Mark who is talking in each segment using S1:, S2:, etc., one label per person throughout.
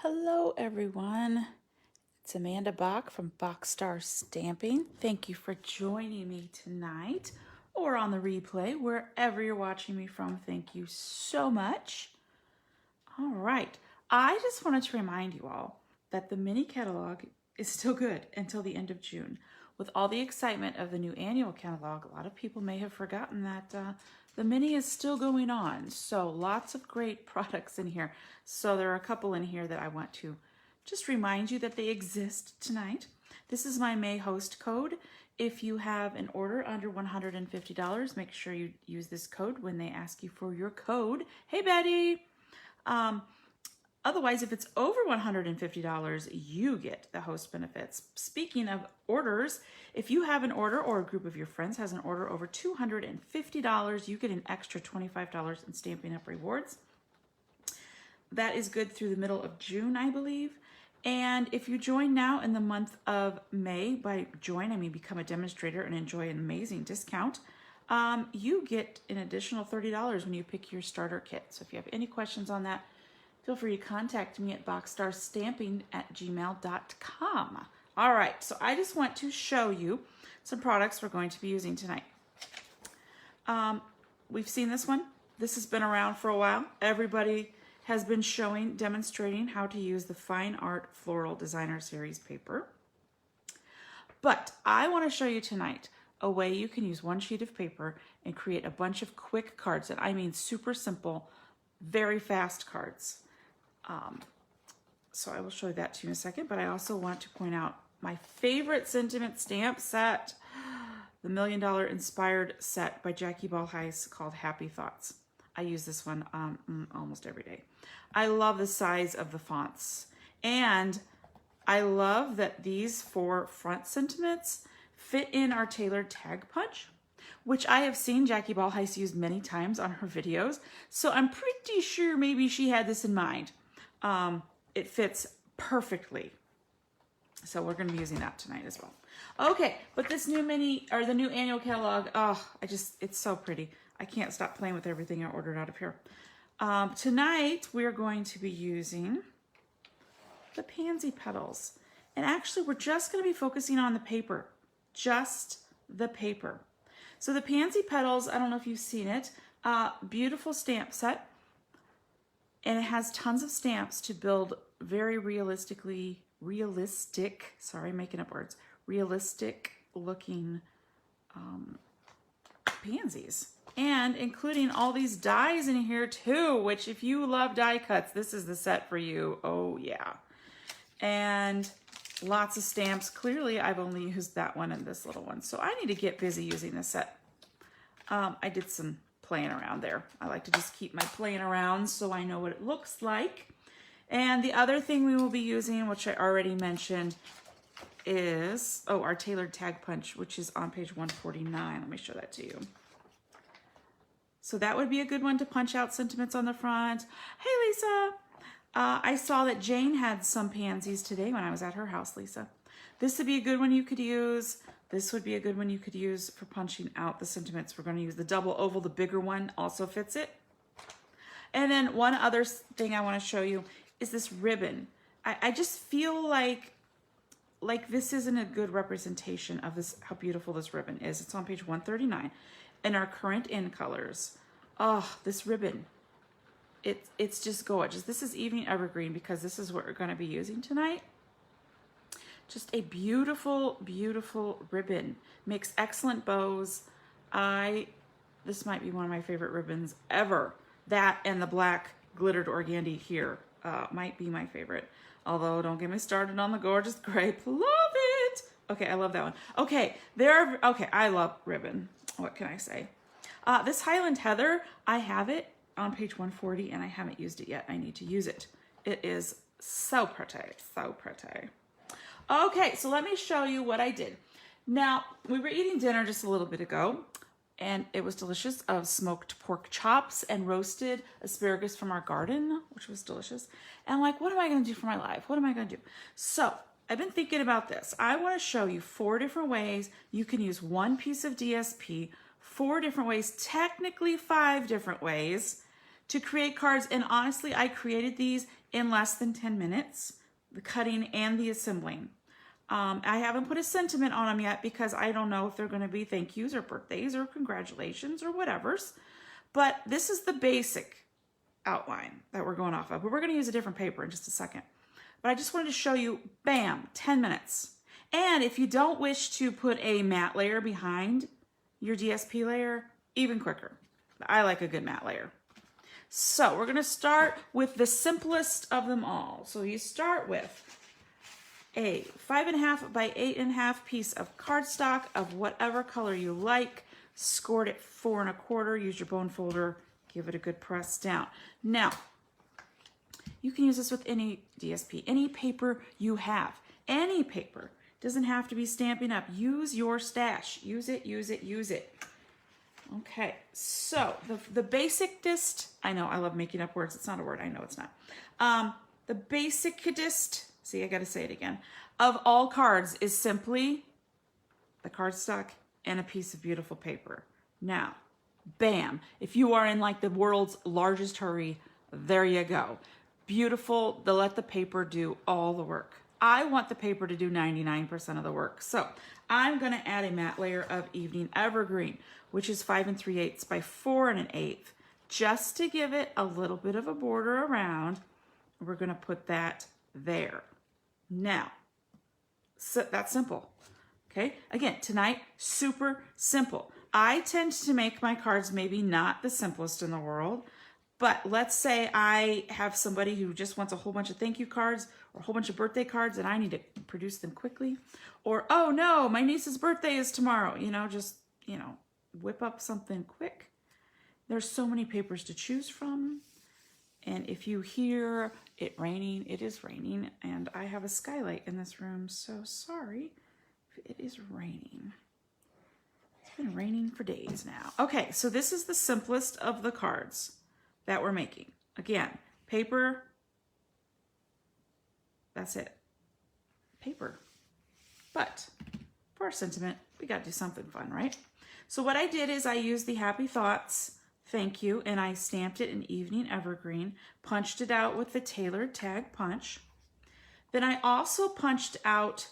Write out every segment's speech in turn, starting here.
S1: Hello everyone, it's Amanda Bach from Boxstar Stamping. Thank you for joining me tonight or on the replay, wherever you're watching me from. Thank you so much. All right, I just wanted to remind you all that the mini catalog is still good until the end of June. With all the excitement of the new annual catalog, a lot of people may have forgotten that the mini is still going on. So lots of great products in here. So there are a couple in here that I want to just remind you that they exist tonight. This is my May host code. If you have an order under $150, make sure you use this code when they ask you for your code. Hey, Betty. Otherwise, if it's over $150, you get the host benefits. Speaking of orders, if you have an order or a group of your friends has an order over $250, you get an extra $25 in Stampin' Up! Rewards. That is good through the middle of June, I believe. And if you join now in the month of May, by join, I mean become a demonstrator and enjoy an amazing discount, you get an additional $30 when you pick your starter kit. So if you have any questions on that, feel free to contact me at boxstarstamping@gmail.com. All right, so I just want to show you some products we're going to be using tonight. We've seen this one. This has been around for a while. Everybody has been demonstrating how to use the Fine Art Floral Designer Series paper. But I want to show you tonight a way you can use one sheet of paper and create a bunch of quick cards, and I mean super simple, very fast cards. So I will show that to you in a second, but I also want to point out my favorite sentiment stamp set, the $1 Million Inspired set by Jackie Ball Heiss called Happy Thoughts. I use this one almost every day. I love the size of the fonts, and I love that these 4 front sentiments fit in our tailored tag punch, which I have seen Jackie Ball Heiss use many times on her videos. So I'm pretty sure maybe she had this in mind. It fits perfectly. So we're going to be using that tonight as well. Okay, but this new the new annual catalog, it's so pretty. I can't stop playing with everything I ordered out of here. Tonight we're going to be using the Pansy Petals. And actually we're just going to be focusing on the paper, just the paper. So the Pansy Petals, I don't know if you've seen it, beautiful stamp set. And it has tons of stamps to build very realistic looking pansies. And including all these dies in here too, which if you love die cuts, this is the set for you. Oh yeah. And lots of stamps. Clearly, I've only used that one and this little one. So I need to get busy using this set. I did some playing around there. I like to just keep my playing around so I know what it looks like. And the other thing we will be using, which I already mentioned, is, our tailored tag punch, which is on page 149. Let me show that to you. So that would be a good one to punch out sentiments on the front. Hey, Lisa. I saw that Jane had some pansies today when I was at her house, Lisa. This would be a good one you could use. This would be a good one you could use for punching out the sentiments. We're going to use the double oval. The bigger one also fits it. And then one other thing I want to show you is this ribbon. I just feel like this isn't a good representation of this, how beautiful this ribbon is. It's on page 139 in our current in colors. Oh, this ribbon. It's just gorgeous. This is Evening Evergreen because this is what we're going to be using tonight. Just a beautiful, beautiful ribbon. Makes excellent bows. This might be one of my favorite ribbons ever. That and the black glittered organdy here might be my favorite. Although, don't get me started on the gorgeous grape. Love it. Okay, I love that one. Okay, I love ribbon. What can I say? This Highland Heather, I have it on page 140 and I haven't used it yet. I need to use it. It is so pretty, so pretty. Okay, so let me show you what I did. Now, we were eating dinner just a little bit ago, and it was delicious, of smoked pork chops and roasted asparagus from our garden, which was delicious. And I'm like, what am I going to do for my life? What am I going to do? So I've been thinking about this. I want to show you 4 different ways you can use one piece of DSP, 4 different ways, technically 5 different ways, to create cards. And honestly, I created these in less than 10 minutes, the cutting and the assembling. I haven't put a sentiment on them yet because I don't know if they're going to be thank yous or birthdays or congratulations or whatever's. But this is the basic outline that we're going off of. But we're going to use a different paper in just a second. But I just wanted to show you, bam, 10 minutes. And if you don't wish to put a matte layer behind your DSP layer, even quicker. I like a good matte layer. So we're going to start with the simplest of them all. So you start with a 5.5 by 8.5 piece of cardstock of whatever color you like. Scored it 4 1/4. Use your bone folder. Give it a good press down. Now, you can use this with any DSP, any paper you have. Any paper. Doesn't have to be Stampin' Up. Use your stash. Use it, use it, use it. Okay, so the basicest, I know I love making up words. It's not a word. I know it's not. The basicest, see, I got to say it again, of all cards is simply the cardstock and a piece of beautiful paper. Now, bam, if you are in like the world's largest hurry, there you go. Beautiful, let the paper do all the work. I want the paper to do 99% of the work. So I'm going to add a matte layer of Evening Evergreen, which is 5 3/8 by 4 1/8, just to give it a little bit of a border around. We're going to put that there. Now, so that's simple. Okay, again, tonight, super simple. I tend to make my cards maybe not the simplest in the world, but let's say I have somebody who just wants a whole bunch of thank you cards or a whole bunch of birthday cards and I need to produce them quickly. Or, oh no, my niece's birthday is tomorrow. Just whip up something quick. There's so many papers to choose from. And if you hear it raining, it is raining. And I have a skylight in this room, so sorry if it is raining. It's been raining for days now. Okay, so this is the simplest of the cards that we're making. Again, paper, that's it. Paper. But for our sentiment, we got to do something fun, right? So what I did is I used the Happy Thoughts thank you, and I stamped it in Evening Evergreen, punched it out with the tailored tag punch. Then I also punched out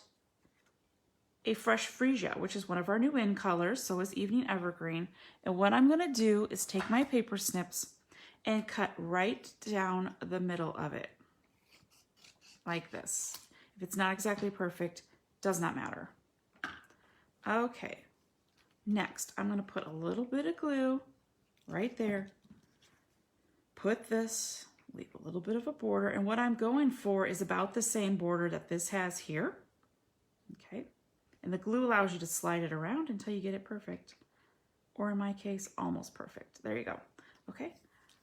S1: a fresh Freesia, which is one of our new in colors, so is Evening Evergreen. And what I'm gonna do is take my paper snips and cut right down the middle of it, like this. If it's not exactly perfect, does not matter. Okay, next I'm gonna put a little bit of glue right there. Put this, leave a little bit of a border, and what I'm going for is about the same border that this has here. Okay, and the glue allows you to slide it around until you get it perfect, or in my case, almost perfect. There you go. Okay,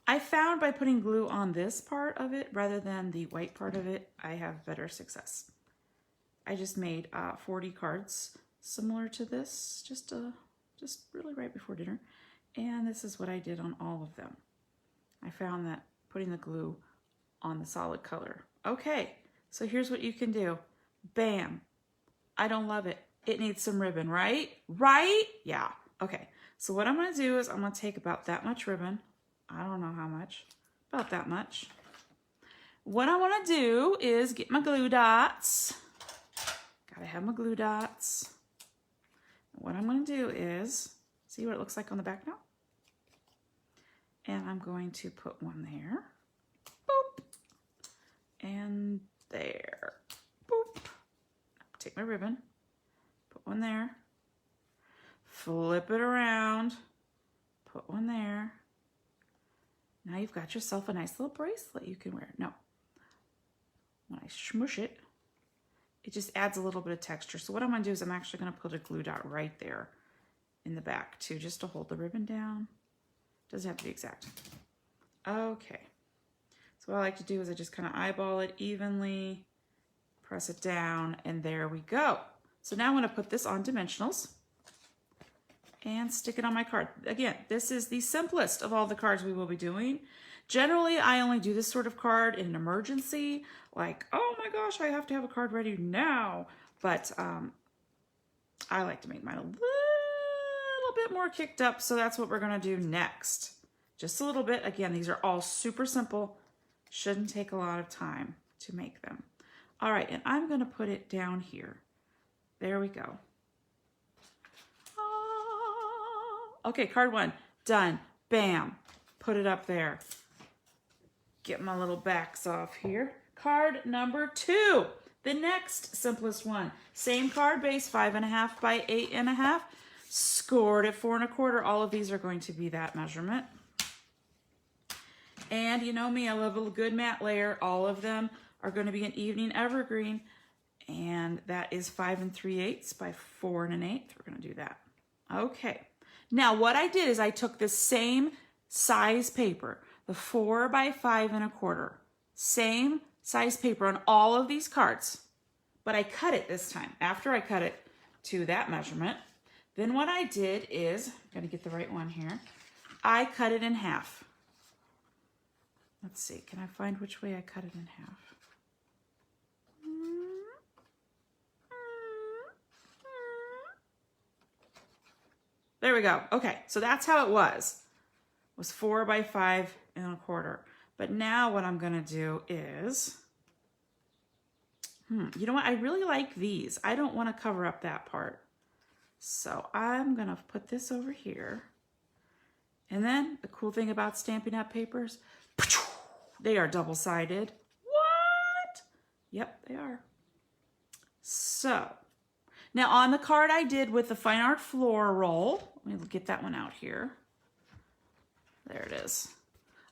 S1: I found by putting glue on this part of it rather than the white part of it, I have better success. I just made 40 cards similar to this, just really right before dinner. And this is what I did on all of them. I found that putting the glue on the solid color. Okay, so here's what you can do. Bam. I don't love it. It needs some ribbon, right? Right? Yeah. Okay, so what I'm going to do is I'm going to take about that much ribbon. I don't know how much. About that much. What I want to do is get my glue dots. Gotta have my glue dots. What I'm going to do is, see what it looks like on the back now? And I'm going to put one there. Boop. And there. Boop. Take my ribbon. Put one there. Flip it around. Put one there. Now you've got yourself a nice little bracelet you can wear. No. When I smush it, it just adds a little bit of texture. So what I'm going to do is I'm actually going to put a glue dot right there in the back too, just to hold the ribbon down. Doesn't have to be exact. Okay. So what I like to do is I just kind of eyeball it evenly, press it down, and there we go. So now I'm going to put this on dimensionals and stick it on my card. Again, this is the simplest of all the cards we will be doing. Generally, I only do this sort of card in an emergency, like, oh my gosh, I have to have a card ready now. But I like to make mine a little bit more kicked up, so that's what we're gonna do next. just a little bit. Again, these are all super simple. Shouldn't take a lot of time to make them. All right, and I'm gonna put it down here. There we go. Okay, card 1, done. Bam, put it up there. Get my little backs off here. Card number 2, the next simplest one. Same card base, 5.5 by 8.5. Scored at 4 1/4. All of these are going to be that measurement. And you know me, I love a good matte layer. All of them are going to be an evening evergreen. And that is 5 3/8 by 4 1/8. We're going to do that. Okay. Now what I did is I took the same size paper, the 4 by 5 1/4. Same size paper on all of these cards. But I cut it this time. After I cut it to that measurement, then what I did is, I'm going to get the right one here, I cut it in half. Let's see, can I find which way I cut it in half? There we go. Okay, so that's how it was. It was 4 by 5 1/4. But now what I'm gonna do is, you know what? I really like these. I don't want to cover up that part. So I'm gonna put this over here. And then the cool thing about Stampin' Up papers, they are double-sided. What? Yep, they are. So now on the card I did with the Fine Art Floral, let me get that one out here. There it is.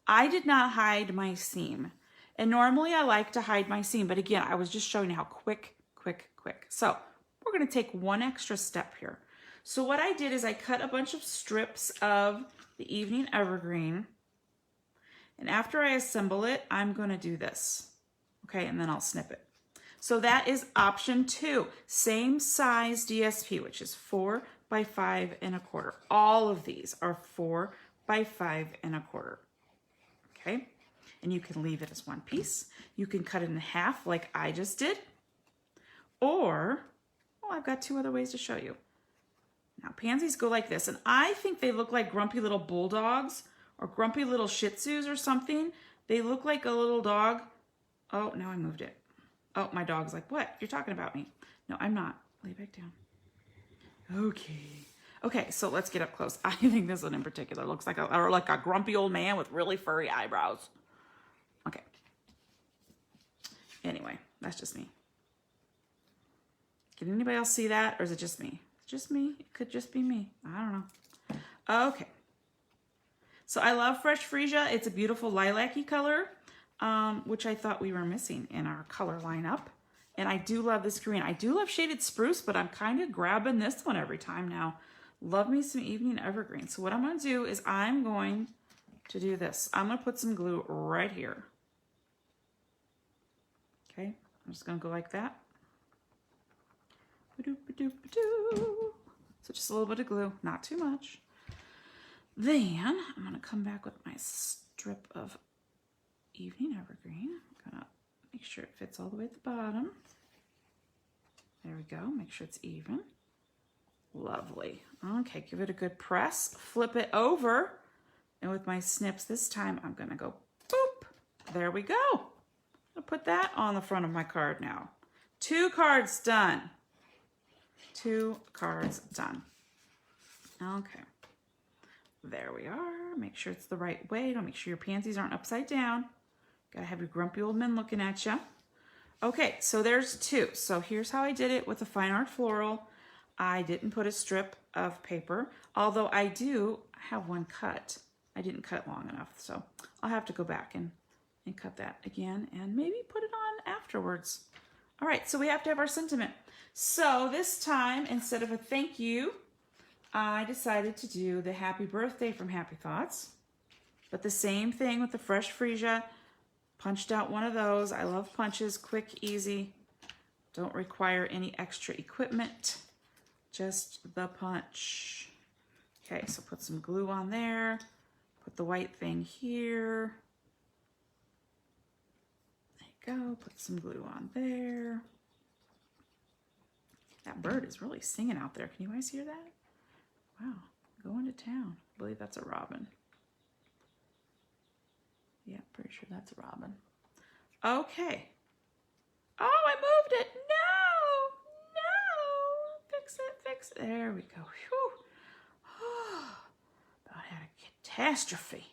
S1: I did not hide my seam. And normally I like to hide my seam, but again, I was just showing you how quick. So we're gonna take one extra step here. So what I did is I cut a bunch of strips of the Evening Evergreen. And after I assemble it, I'm gonna do this. Okay, and then I'll snip it. So that is option 2, same size DSP, which is 4 by 5 1/4. All of these are 4 by 5 1/4. Okay, and you can leave it as one piece. You can cut it in half like I just did, or, well, I've got 2 other ways to show you. Now pansies go like this, and I think they look like grumpy little bulldogs or grumpy little Shih Tzus or something. They look like a little dog. Oh, now I moved it. Oh, my dog's like, what? You're talking about me. No, I'm not. Lay back down. Okay. Okay, so let's get up close. I think this one in particular looks like a grumpy old man with really furry eyebrows. Okay. Anyway, that's just me. Can anybody else see that, or is it just me? Just me? It could just be me. I don't know. Okay. So I love Fresh Freesia. It's a beautiful lilac-y color, which I thought we were missing in our color lineup. And I do love this green. I do love Shaded Spruce, but I'm kind of grabbing this one every time now. Love me some Evening Evergreen. So what I'm going to do is I'm going to do this. I'm going to put some glue right here. Okay, I'm just going to go like that. So just a little bit of glue, not too much. Then I'm going to come back with my strip of Evening Evergreen. I'm going to make sure it fits all the way at the bottom. There we go. Make sure it's even. Lovely. Okay, give it a good press. Flip it over. And with my snips this time, I'm going to go boop. There we go. I'll put that on the front of my card now. 2 cards done. 2 cards done. Okay. There we are. Make sure it's the right way. Don't make sure your pansies aren't upside down. Gotta have your grumpy old men looking at you. Okay, so there's 2. So here's how I did it with the Fine Art Floral. I didn't put a strip of paper, although I do have one cut. I didn't cut it long enough, so I'll have to go back and cut that again and maybe put it on afterwards. All right, so we have to have our sentiment. So this time, instead of a thank you, I decided to do the happy birthday from Happy Thoughts. But the same thing with the Fresh Freesia. Punched out one of those. I love punches, quick, easy. Don't require any extra equipment, just the punch. Okay, so put some glue on there. Put the white thing here. There you go, put some glue on there. That bird is really singing out there. Can you guys hear that? Wow, going to town. I believe that's a robin. Yeah, pretty sure that's a robin. Okay. Oh, I moved it. No. Fix it, fix it. There we go. Whew. About had a catastrophe.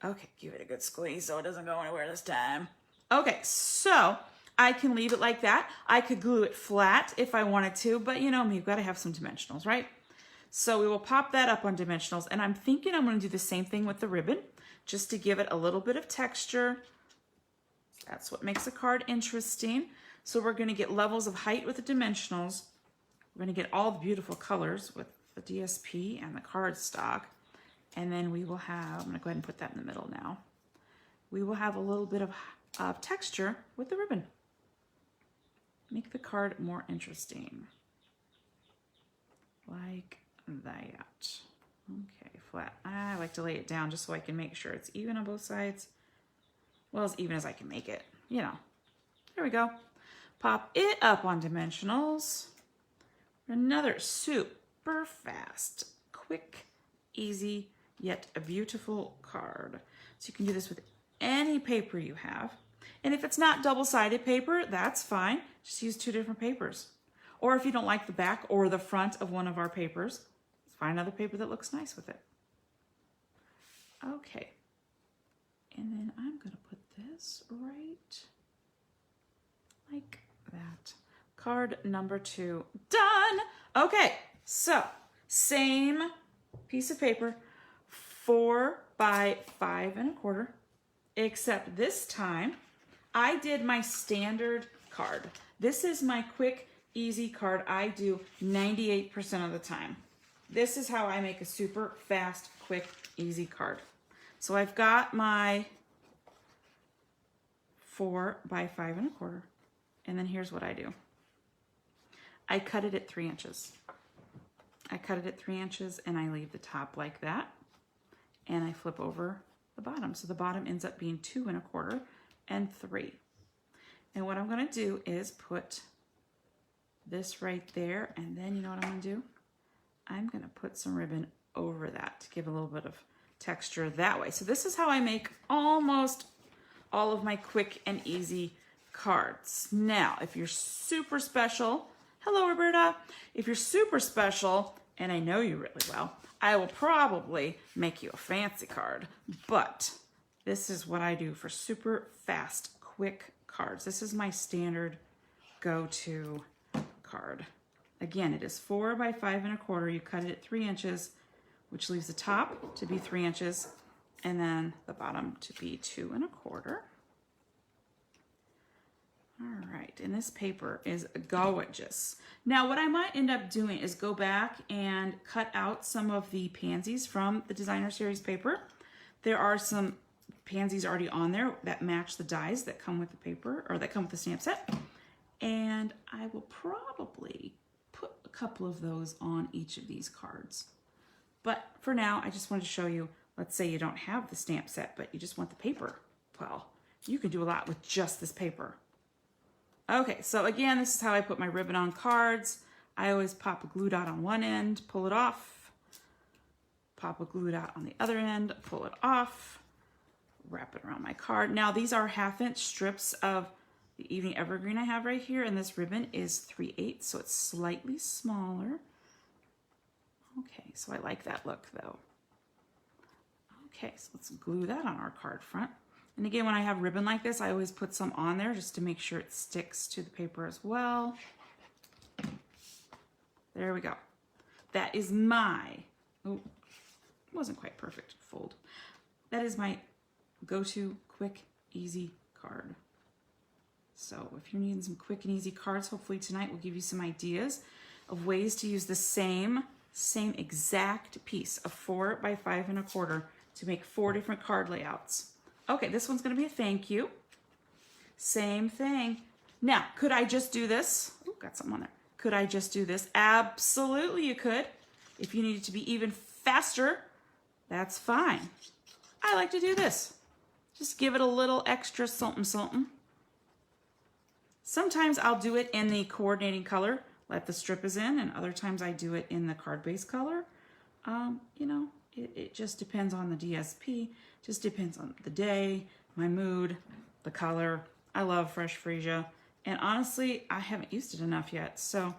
S1: Okay, give it a good squeeze so it doesn't go anywhere this time. Okay, so I can leave it like that. I could glue it flat if I wanted to, but you know me, you've got to have some dimensionals, right? So we will pop that up on dimensionals, and I'm thinking I'm going to do the same thing with the ribbon, just to give it a little bit of texture. That's what makes a card interesting. So we're going to get levels of height with the dimensionals. We're going to get all the beautiful colors with the DSP and the cardstock. And then we will have, I'm going to go ahead and put that in the middle now. We will have a little bit of texture with the ribbon. Make the card more interesting. Like that. Okay, flat. I like to lay it down just so I can make sure it's even on both sides. Well, as even as I can make it, you know. There we go. Pop it up on dimensionals. Another super fast, quick, easy, yet a beautiful card. So you can do this with any paper you have. And if it's not double-sided paper, that's fine. Just use 2 different papers. Or if you don't like the back or the front of one of our papers, find another paper that looks nice with it. Okay. And then I'm going to put this right like that. Card number 2 done. Okay, so same piece of paper, 4 by 5 1/4, except this time I did my standard card. This is my quick, easy card I do 98% of the time. This is how I make a super fast, quick, easy card. So I've got my 4 by 5 1/4, and then here's what I do. I cut it at 3 inches. I cut it at 3 inches and I leave the top like that, and I flip over the bottom. So the bottom ends up being 2 1/4 and 3. And what I'm going to do is put this right there, and then you know what I'm going to do? I'm going to put some ribbon over that to give a little bit of texture that way. So this is how I make almost all of my quick and easy cards. Now, if you're super special, hello Roberta, if you're super special, and I know you really well, I will probably make you a fancy card, but this is what I do for super fast, quick cards. This is my standard go-to card. Again, it is 4 by 5 1/4. You cut it at 3 inches, which leaves the top to be 3 inches, and then the bottom to be 2 1/4. All right, and this paper is gorgeous. Now, what I might end up doing is go back and cut out some of the pansies from the designer series paper. There are some pansies already on there that match the dies that come with the paper, or that come with the stamp set. And I will probably put a couple of those on each of these cards. But for now, I just wanted to show you, let's say you don't have the stamp set, but you just want the paper. Well, you can do a lot with just this paper. Okay, so again, this is how I put my ribbon on cards. I always pop a glue dot on one end, pull it off, pop a glue dot on the other end, pull it off, wrap it around my card. Now, these are 1/2-inch strips of the evening evergreen I have right here, and this ribbon is 3/8, so it's slightly smaller. Okay, so I like that look though. Okay, so let's glue that on our card front. And again, when I have ribbon like this, I always put some on there just to make sure it sticks to the paper as well. There we go. That is my, oh, it wasn't quite perfect fold. That is my go-to quick, easy card. So if you're needing some quick and easy cards, hopefully tonight will give you some ideas of ways to use the same exact piece of 4 by 5 1/4 to make 4 different card layouts. Okay, this one's going to be a thank you. Same thing. Now, could I just do this? Ooh, got something on there. Could I just do this? Absolutely you could. If you need it to be even faster, that's fine. I like to do this. Just give it a little extra something something. Sometimes I'll do it in the coordinating color, like the strip is in, and other times I do it in the card base color. You know, it just depends on the DSP, just depends on the day, my mood, the color. I love Fresh Freesia. And honestly, I haven't used it enough yet. So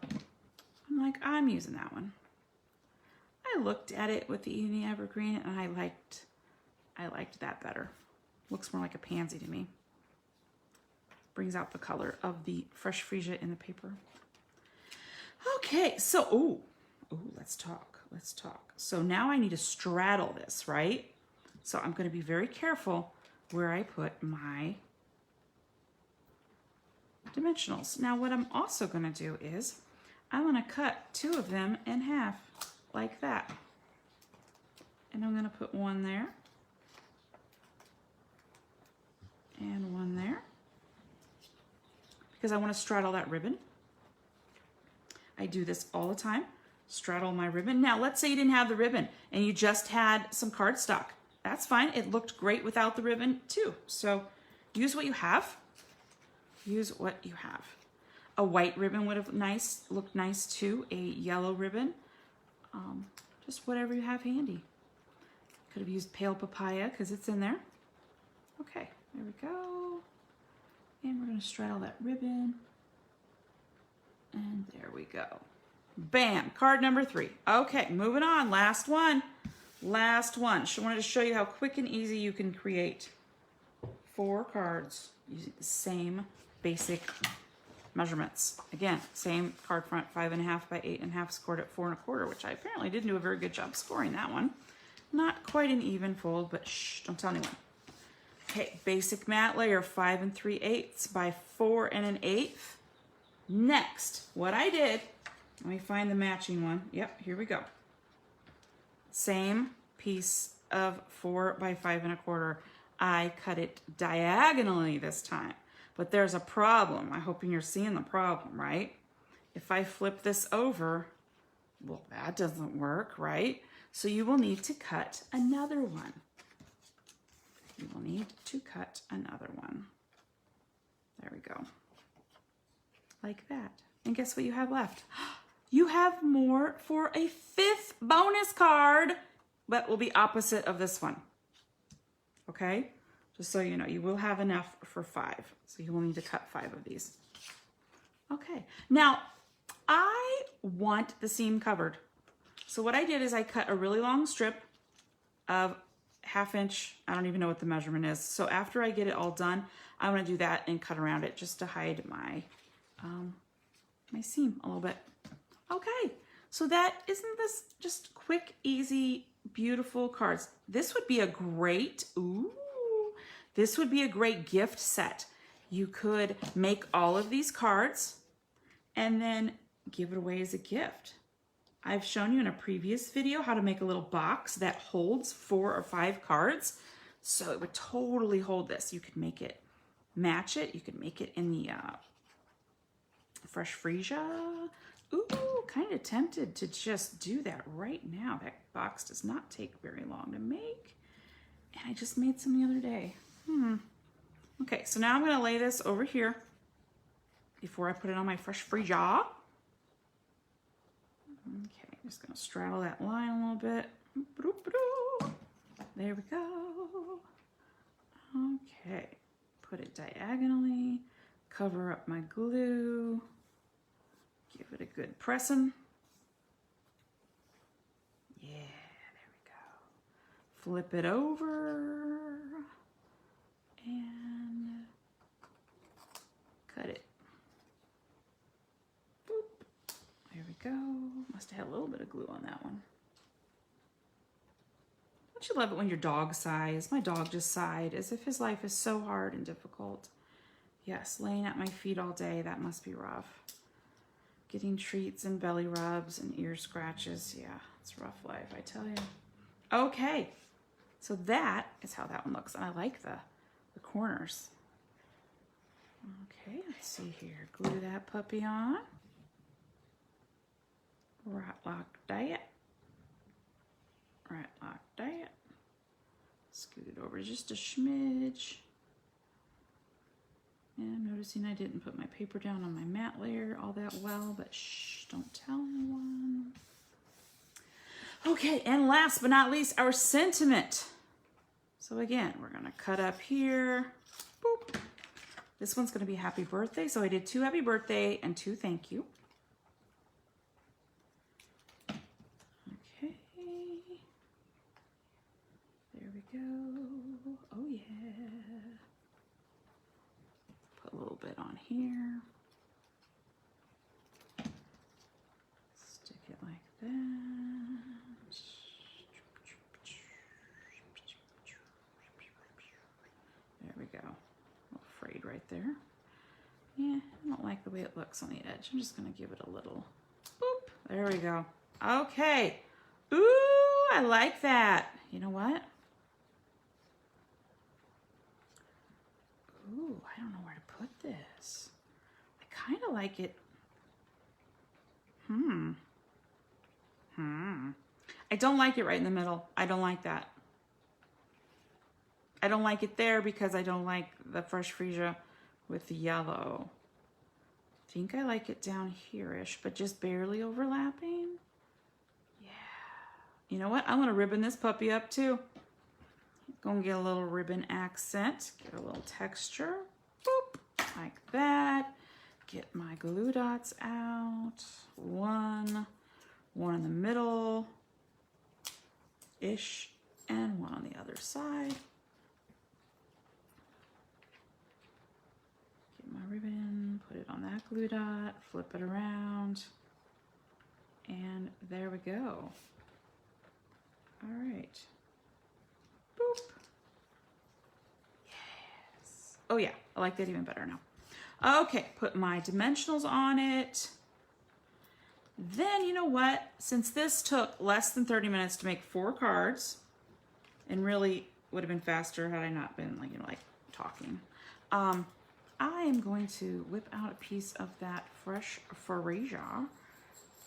S1: I'm like, I'm using that one. I looked at it with the Evening Evergreen and I liked that better. Looks more like a pansy to me. Brings out the color of the Fresh Freesia in the paper. Okay, so, ooh, let's talk. So now I need to straddle this, right? So I'm going to be very careful where I put my dimensionals. Now what I'm also going to do is I'm going to cut 2 of them in half like that. And I'm going to put one there and one there because I want to straddle that ribbon. I do this all the time. Straddle my ribbon. Now, let's say you didn't have the ribbon and you just had some cardstock. That's fine. It looked great without the ribbon too. So use what you have. Use what you have. A white ribbon would have looked nice too. A yellow ribbon. Just whatever you have handy. Could have used pale papaya because it's in there. Okay, there we go. And we're going to straddle that ribbon. And there we go. Bam, card number 3. Okay, moving on. Last one. Last one. I wanted to show you how quick and easy you can create 4 cards using the same basic measurements. Again, same card front, 5.5 by 8.5, scored at 4.25, which I apparently didn't do a very good job scoring that one. Not quite an even fold, but shh, don't tell anyone. Okay, basic matte layer, 5 3/8 by 4 1/8. Next, what I did, let me find the matching one. Yep, here we go. Same piece of 4 by 5 1/4. I cut it diagonally this time, but there's a problem. I'm hoping you're seeing the problem, right? If I flip this over, well, that doesn't work, right? So you will need to cut another one. You will need to cut another one. There we go. Like that. And guess what you have left? You have more for a 5th bonus card, but will be opposite of this one. Okay? Just so you know, you will have enough for 5. So you will need to cut 5 of these. Okay. Now, I want the seam covered. So what I did is I cut a really long strip of 1/2 inch. I don't even know what the measurement is. So after I get it all done, I'm going to do that and cut around it just to hide my my seam a little bit. Okay, so isn't this just quick, easy, beautiful cards? This would be a great, this would be a great gift set. You could make all of these cards and then give it away as a gift. I've shown you in a previous video how to make a little box that holds 4 or 5 cards. So it would totally hold this. You could make it, match it. You could make it in the Fresh Freesia. Ooh, kind of tempted to just do that right now. That box does not take very long to make. And I just made some the other day. Okay, so now I'm going to lay this over here before I put it on my Fresh Freesia. Okay, just going to straddle that line a little bit. There we go. Okay, put it diagonally, cover up my glue, give it a good pressing. Yeah, there we go. Flip it over and cut it. Boop. There we go. Must have had a little bit of glue on that one. Don't you love it when your dog sighs? My dog just sighed as if his life is so hard and difficult. Yes, laying at my feet all day, that must be rough. Getting treats and belly rubs and ear scratches. Yeah, it's a rough life, I tell you. Okay, so that is how that one looks. And I like the corners. Okay, let's see here. Glue that puppy on. Right like that. Right like that. Scoot it over just a smidge. And I'm noticing I didn't put my paper down on my matte layer all that well, but shh, don't tell anyone. Okay, and last but not least, our sentiment. So again, we're gonna cut up here. Boop. This one's gonna be happy birthday. So I did 2 happy birthday and 2 thank you. Okay. There we go. Oh yeah. Put a little bit on here. Stick it like that. There we go. A little frayed right there. Yeah, I don't like the way it looks on the edge. I'm just gonna give it a little boop. There we go. Okay. Ooh, I like that. You know what? Ooh, I don't know where to put this. I kind of like it. I don't like it right in the middle. I don't like that. I don't like it there because I don't like the fresh freesia with the yellow. I think I like it down here-ish, but just barely overlapping. Yeah. You know what? I'm going to ribbon this puppy up too. Gonna get a little ribbon accent, get a little texture, boop, like that. Get my glue dots out. One in the middle, ish, and one on the other side. Get my ribbon, put it on that glue dot, flip it around, and there we go. All right. Boop. Yes. Oh yeah, I like that even better now. Okay, put my dimensionals on it. Then, you know what? Since this took less than 30 minutes to make 4 cards, and really would have been faster had I not been like talking, I am going to whip out a piece of that fresh Freesia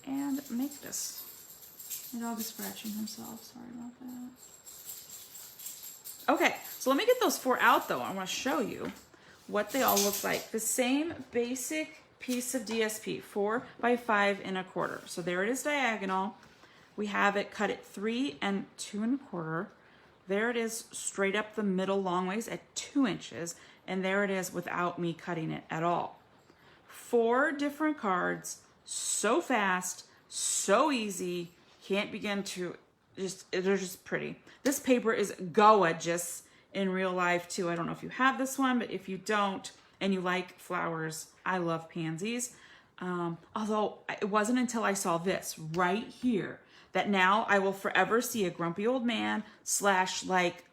S1: and make this. My dog is scratching himself. Sorry about that. Okay, so let me get those 4 out though. I want to show you what they all look like. The same basic piece of DSP, 4 by 5 1/4. So there it is diagonal. We have it cut at 3 and 2 1/4. There it is straight up the middle long ways at 2 inches. And there it is without me cutting it at all. 4 different cards, so fast, so easy. Can't begin to they're just pretty. This paper is gorgeous in real life too. I don't know if you have this one, but if you don't and you like flowers, I love pansies. Although it wasn't until I saw this right here that now I will forever see a grumpy old man / like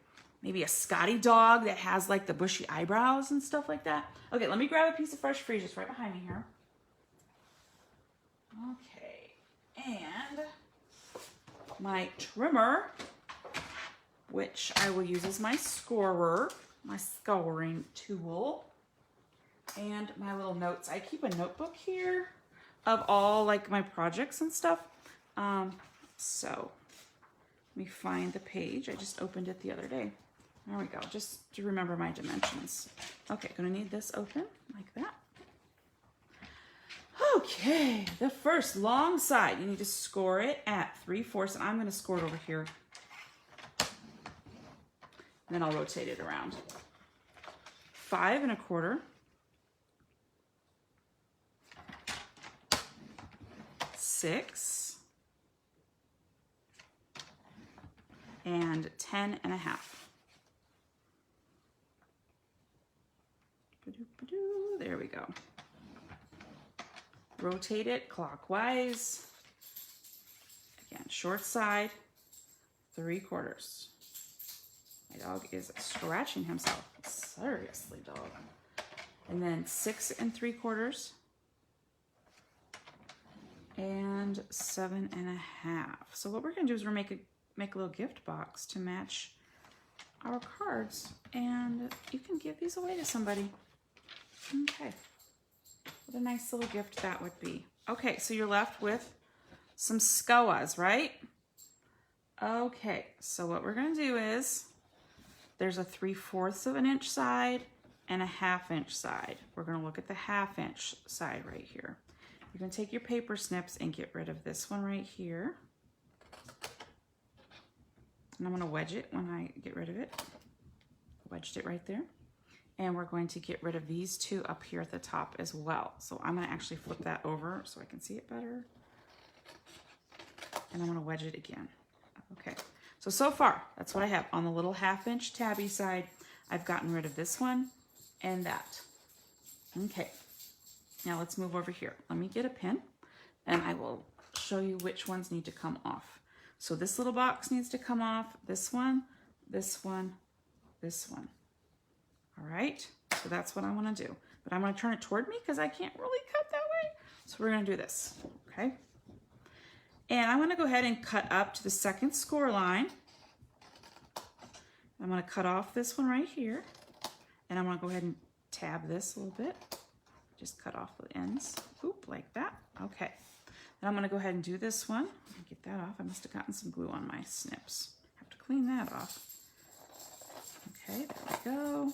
S1: maybe a Scotty dog that has like the bushy eyebrows and stuff like that. Okay, let me grab a piece of fresh freesia right behind me here. Okay, and my trimmer, which I will use as my scorer, my scoring tool, and my little notes. I keep a notebook here of all like my projects and stuff. So let me find the page. I just opened it the other day. There we go, just to remember my dimensions. Okay, gonna need this open like that. Okay, the first long side, you need to score it at 3/4, and I'm gonna score it over here. And then I'll rotate it around. 5 1/4. 6. And 10 1/2. There we go. Rotate it clockwise. Again, short side, 3/4. My dog is scratching himself. Seriously, dog. And then 6 3/4. And 7 1/2. So what we're gonna do is we're make a little gift box to match our cards, and you can give these away to somebody. Okay, what a nice little gift that would be. Okay, so you're left with some SCOAs, right? Okay, so what we're gonna do is there's a 3/4 of an inch side and a 1/2 inch side. We're gonna look at the 1/2 inch side right here. You're gonna take your paper snips and get rid of this one right here. And I'm gonna wedge it when I get rid of it. wedged it right there. And we're going to get rid of these two up here at the top as well. So I'm gonna actually flip that over so I can see it better. And I'm gonna wedge it again. Okay, so far, that's what I have. On the little 1/2 inch tabby side, I've gotten rid of this one and that. Okay, now let's move over here. Let me get a pin and I will show you which ones need to come off. So this little box needs to come off, this one, this one, this one. All right, so that's what I wanna do. But I'm gonna turn it toward me because I can't really cut that way. So we're gonna do this, okay? And I'm gonna go ahead and cut up to the second score line. I'm gonna cut off this one right here. And I'm gonna go ahead and tab this a little bit. Just cut off the ends, oop, like that. Okay, then I'm gonna go ahead and do this one. Get that off, I must have gotten some glue on my snips. Have to clean that off. Okay, there we go.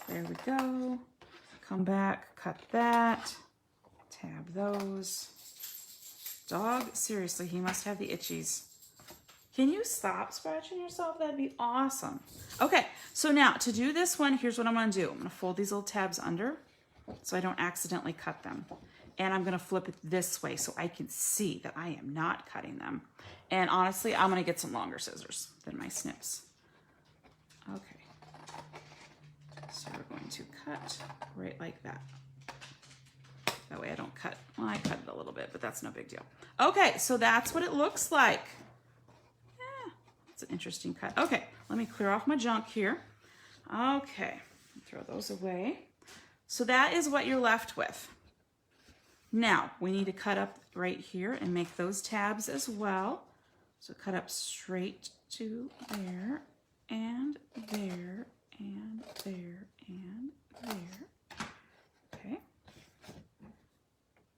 S1: There we go. Come back, cut that, tab those. Dog, seriously, he must have the itchies. Can you stop scratching yourself? That'd be awesome. Okay, so now to do this one, here's what I'm gonna do. I'm gonna fold these little tabs under so I don't accidentally cut them. And I'm gonna flip it this way so I can see that I am not cutting them. And honestly, I'm gonna get some longer scissors than my snips. Okay, so we're going to cut right like that. That way I don't cut, well, I cut it a little bit, but that's no big deal. Okay, so that's what it looks like. Yeah, it's an interesting cut. Okay, let me clear off my junk here. Okay, throw those away. So that is what you're left with. Now, we need to cut up right here and make those tabs as well. So cut up straight to there, and there, and there, and there. Okay.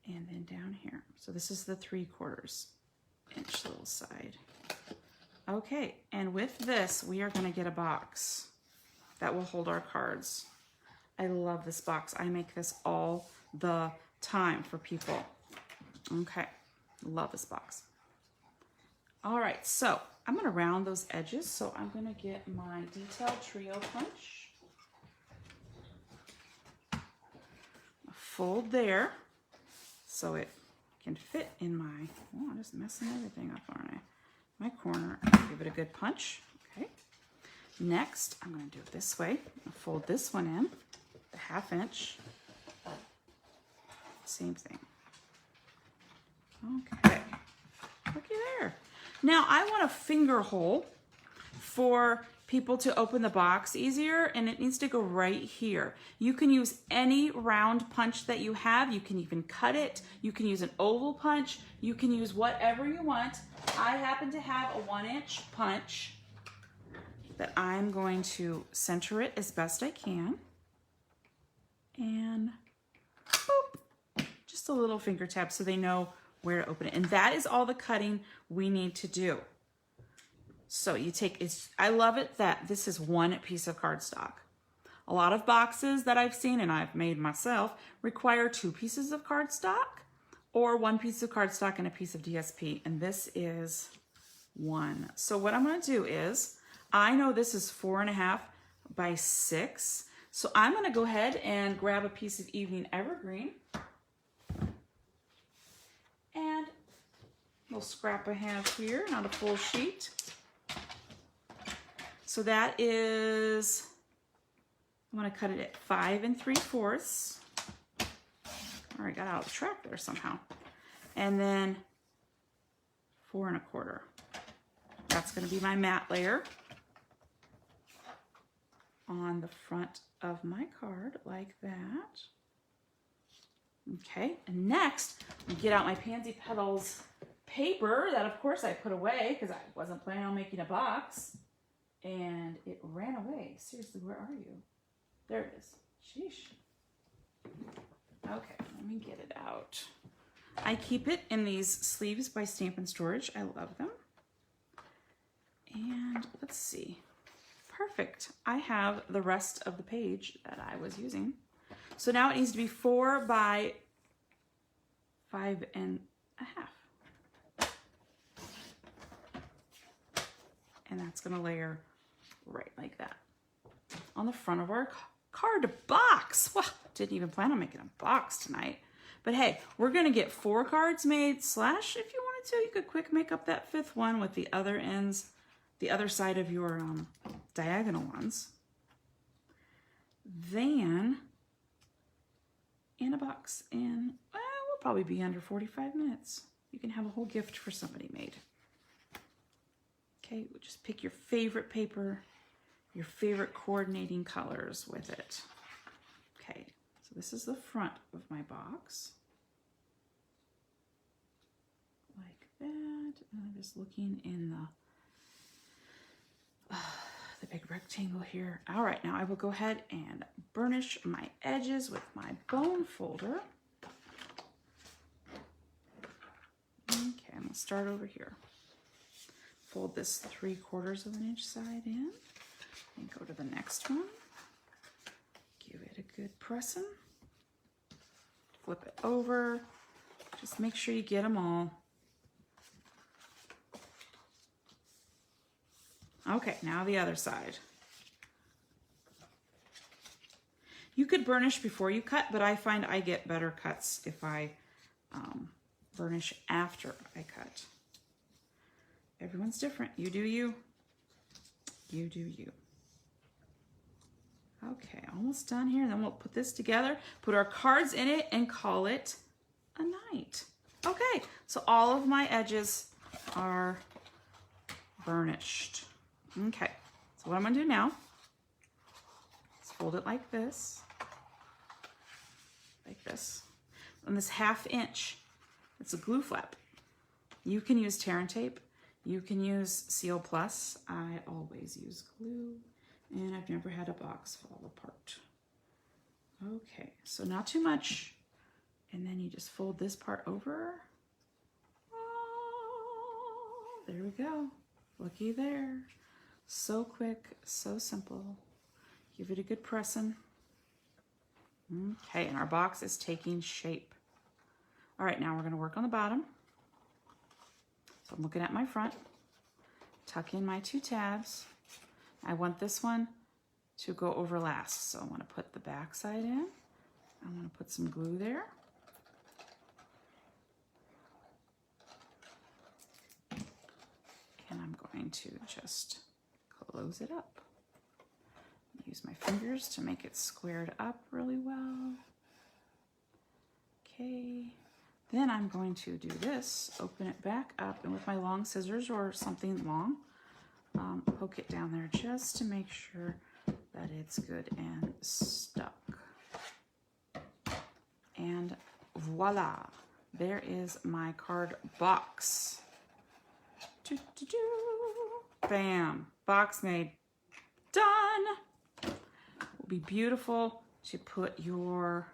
S1: And then down here. So this is the 3/4 inch little side. Okay, and with this, we are gonna get a box that will hold our cards. I love this box. I make this all the time for people. Okay, love this box. All right, so I'm gonna round those edges. So I'm gonna get my detail trio punch. Fold there so it can fit in my, oh, I'm just messing everything up, aren't I? My corner, I'm gonna give it a good punch, okay? Next, I'm gonna do it this way. I'm gonna fold this one in, the 1/2 inch. Same thing. Okay, looky there. Now I want a finger hole for people to open the box easier, and it needs to go right here. You can use any round punch that you have. You can even cut it. You can use an oval punch. You can use whatever you want. I happen to have a 1-inch punch that I'm going to center it as best I can. And boop, just a little finger tap so they know where to open it. And that is all the cutting we need to do. So you take, I love it that this is one piece of cardstock. A lot of boxes that I've seen and I've made myself require 2 pieces of cardstock or 1 piece of cardstock and a piece of DSP. And this is 1. So what I'm gonna do is, I know this is 4.5 by 6. So I'm gonna go ahead and grab a piece of evening evergreen and a little scrap I have here, not a full sheet. So that is, I'm gonna cut it at 5 3/4. All right, got out of track there somehow. And then 4 1/4. That's gonna be my matte layer on the front of my card like that. Okay, and next, I get out my Pansy Petals paper that of course I put away because I wasn't planning on making a box. And it ran away. Seriously, where are you? There it is. Sheesh. Okay, let me get it out. I keep it in these sleeves by Stampin' Storage. I love them. And let's see. Perfect. I have the rest of the page that I was using. So now it needs to be 4 by 5 1/2. And that's gonna layer right like that on the front of our card box. Well, didn't even plan on making a box tonight. But hey, we're going to get 4 cards made, slash, if you wanted to, you could quick make up that 5th one with the other ends, the other side of your diagonal ones. Then, in a box, and well, we'll probably be under 45 minutes. You can have a whole gift for somebody made. Okay, we'll just pick your favorite paper, your favorite coordinating colors with it. Okay, so this is the front of my box. Like that. And I'm just looking in the big rectangle here. All right, now I will go ahead and burnish my edges with my bone folder. Okay, I'm gonna start over here. Fold this 3/4 of an inch side in and go to the next one. Give it a good pressing. Flip it over. Just make sure you get them all. Okay, now the other side. You could burnish before you cut, but I find I get better cuts if I burnish after I cut. Everyone's different. You do you. You do you. Okay, almost done here. Then we'll put this together, put our cards in it, and call it a night. Okay, so all of my edges are burnished. Okay, so what I'm going to do now is fold it like this. Like this. And this 1/2 inch, it's a glue flap. You can use tear and tape. You can use Seal Plus. I always use glue, and I've never had a box fall apart. Okay, so not too much. And then you just fold this part over. Oh, there we go. Looky there. So quick, so simple. Give it a good pressing. Okay, and our box is taking shape. All right, now we're going to work on the bottom. So I'm looking at my front. Tuck in my 2 tabs. I want this one to go over last, so I want to put the back side in. I want to put some glue there. And I'm going to just close it up. Use my fingers to make it squared up really well. Okay, then I'm going to do this, open it back up, and with my long scissors or something long, poke it down there just to make sure that it's good and stuck. And voila, there is my card box. Bam, box made, done. Will be beautiful to put your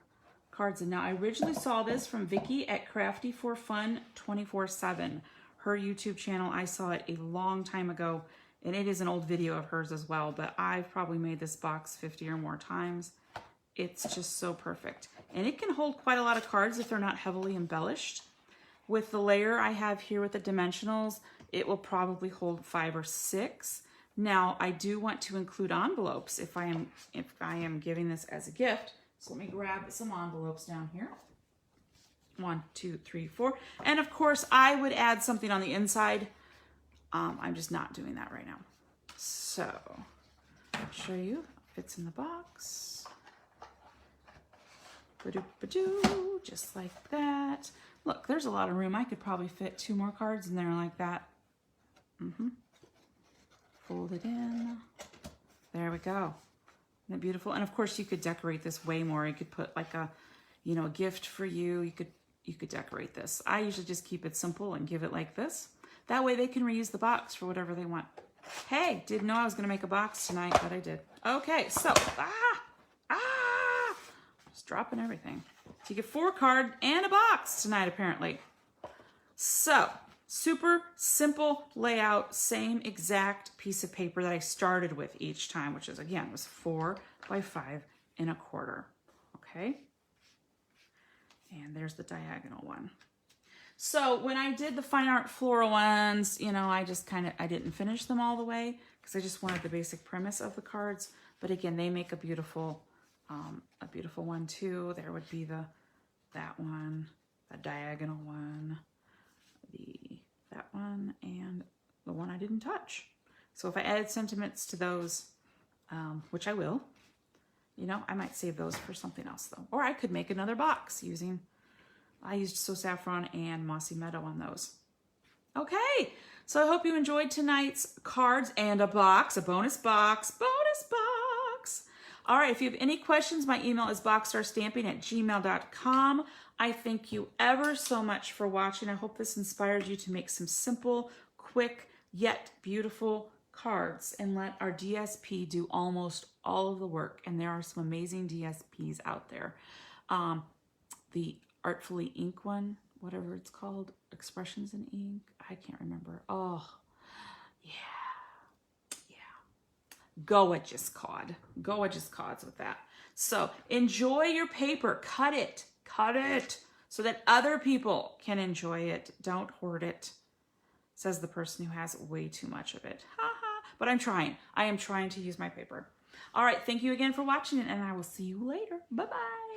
S1: cards in. Now, I originally saw this from Vicky at Crafty for Fun 24/7. Her YouTube channel, I saw it a long time ago, and it is an old video of hers as well, but I've probably made this box 50 or more times. It's just so perfect. And it can hold quite a lot of cards if they're not heavily embellished. With the layer I have here with the dimensionals, it will probably hold 5 or 6. Now, I do want to include envelopes if I am giving this as a gift. So let me grab some envelopes down here. 1, 2, 3, 4. And of course, I would add something on the inside. I'm just not doing that right now. So, I'll show you. Fits in the box. Ba-doo, just like that. Look, there's a lot of room. I could probably fit 2 more cards in there like that. Fold it in. There we go. Isn't it beautiful? And of course, you could decorate this way more. You could put like a, a gift for you. You could decorate this. I usually just keep it simple and give it like this. That way they can reuse the box for whatever they want. Hey, didn't know I was going to make a box tonight, but I did. Okay, so, just dropping everything. So you get 4 card and a box tonight, apparently. So, super simple layout, same exact piece of paper that I started with each time, which is, again, was 4 by 5 1/4. Okay? And there's the diagonal one. So when I did the fine art floral ones, I just I didn't finish them all the way because I just wanted the basic premise of the cards. But again, they make a beautiful one too. There would be that one, the diagonal one, that one, and the one I didn't touch. So if I added sentiments to those, which I will, you know, I might save those for something else though. Or I could make another box using, I used So Saffron and Mossy Meadow on those. Okay, so I hope you enjoyed tonight's cards and a box, a bonus box. All right, if you have any questions, my email is boxstarstamping@gmail.com. I thank you ever so much for watching. I hope this inspires you to make some simple, quick, yet beautiful cards and let our DSP do almost all of the work. And there are some amazing DSPs out there. The Artfully Ink one, whatever it's called, Expressions in Ink, I can't remember. Oh, yeah. Gorgeous card. Gorgeous cards with that. So enjoy your paper. Cut it so that other people can enjoy it. Don't hoard it, says the person who has way too much of it. But I'm trying. I am trying to use my paper. All right. Thank you again for watching, and I will see you later. Bye-bye.